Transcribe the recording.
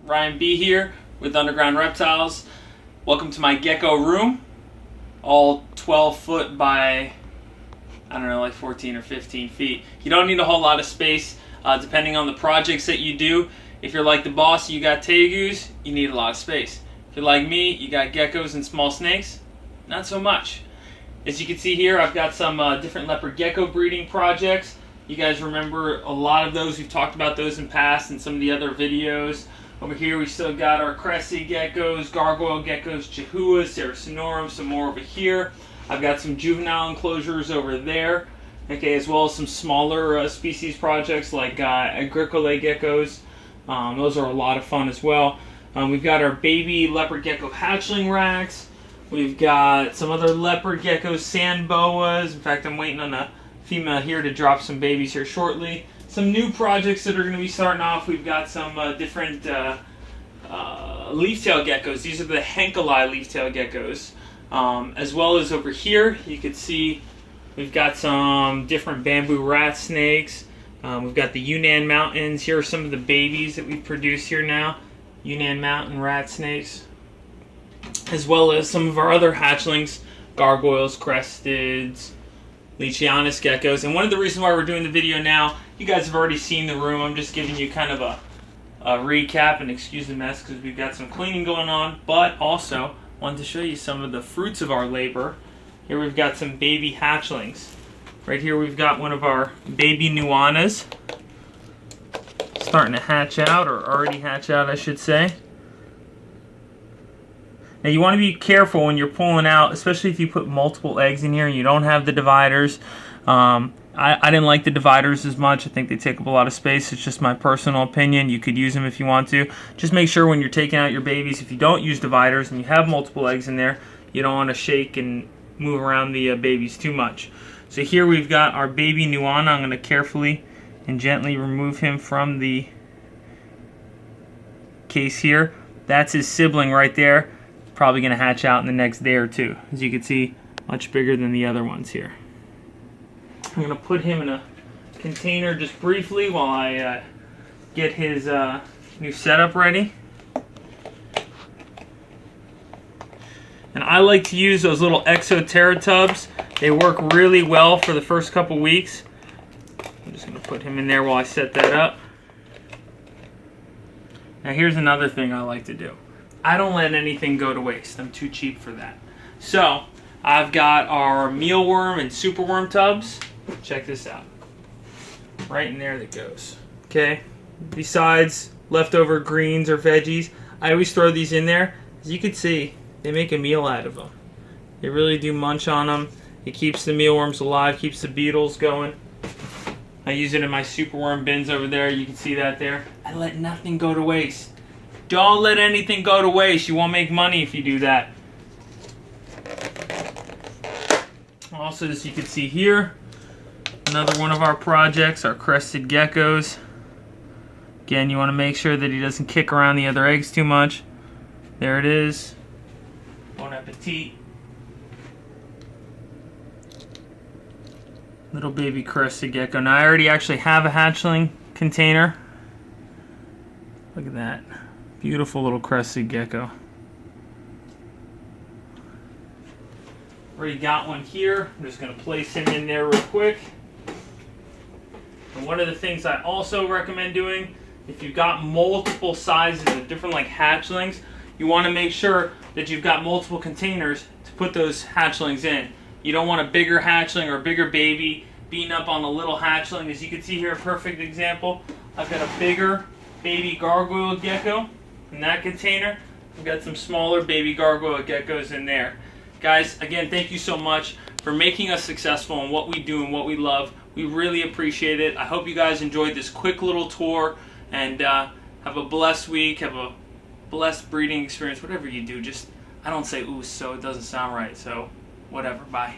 Ryan B here with Underground Reptiles. Welcome to my gecko room. All 12 foot by, I don't know, like 14 or 15 feet. You don't need a whole lot of space depending on the projects that you do. If you're like the boss, you got tegus, you need a lot of space. If you're like me, you got geckos and small snakes, not so much. As you can see here, I've got some different leopard gecko breeding projects. You guys remember a lot of those. We've talked about those in past in some of the other videos. Over here we still got our Crested Geckos, Gargoyle Geckos, Chihuahuas, Saracenorum, some more over here. I've got some juvenile enclosures over there, okay, as well as some smaller species projects like Agricole Geckos. Those are a lot of fun as well. We've got our baby leopard gecko hatchling racks. We've got some other leopard geckos, sand boas. In fact, I'm waiting on a female here to drop some babies here shortly. Some new projects that are going to be starting off. We've got some different leaf-tail geckos. These are the Henkeli leaf-tail geckos. As well as over here, you can see we've got some different bamboo rat snakes. We've got the Yunnan Mountains. Here are some of the babies that we produce here now. Yunnan Mountain rat snakes. As well as some of our other hatchlings, gargoyles, cresteds, Leachianus geckos. And one of the reasons why we're doing the video now, you guys have already seen the room. I'm just giving you kind of a recap, and excuse the mess because we've got some cleaning going on, but also wanted to show you some of the fruits of our labor. Here we've got some baby hatchlings. Right here we've got one of our baby nuanas starting to hatch out, or already hatch out I should say. Now you want to be careful when you're pulling out, especially if you put multiple eggs in here and you don't have the dividers. I didn't like the dividers as much. I think they take up a lot of space. It's just my personal opinion. You could use them if you want to. Just make sure when you're taking out your babies, if you don't use dividers and you have multiple eggs in there, you don't want to shake and move around the babies too much. So here we've got our baby nuana. I'm going to carefully and gently remove him from the case here. That's his sibling right there. Probably going to hatch out in the next day or two. As you can see, much bigger than the other ones here. I'm going to put him in a container just briefly while I get his new setup ready. And I like to use those little Exoterra tubs. They work really well for the first couple weeks. I'm just going to put him in there while I set that up. Now here's another thing I like to do. I don't let anything go to waste. I'm too cheap for that. So I've got our mealworm and superworm tubs. Check this out. Right in there that goes. Okay. Besides leftover greens or veggies, I always throw these in there. As you can see, they make a meal out of them. They really do munch on them. It keeps the mealworms alive, keeps the beetles going. I use it in my superworm bins over there. You can see that there. I let nothing go to waste. Don't let anything go to waste. You won't make money if you do that. Also, as you can see here, another one of our projects, our Crested Geckos. Again, you want to make sure that he doesn't kick around the other eggs too much. There it is. Bon appetit. Little baby Crested Gecko. Now, I already actually have a hatchling container. Look at that. Beautiful little Crested Gecko. Already got one here. I'm just going to place him in there real quick. And one of the things I also recommend doing, if you've got multiple sizes of different like hatchlings, you want to make sure that you've got multiple containers to put those hatchlings in. You don't want a bigger hatchling or a bigger baby beating up on a little hatchling. As you can see here, a perfect example. I've got a bigger baby gargoyle gecko in that container. I've got some smaller baby gargoyle geckos in there. Guys, again, thank you so much for making us successful in what we do and what we love. We really appreciate it. I hope you guys enjoyed this quick little tour, and have a blessed week, have a blessed breeding experience, whatever you do. Just, I don't say ooh, so it doesn't sound right, so whatever, bye.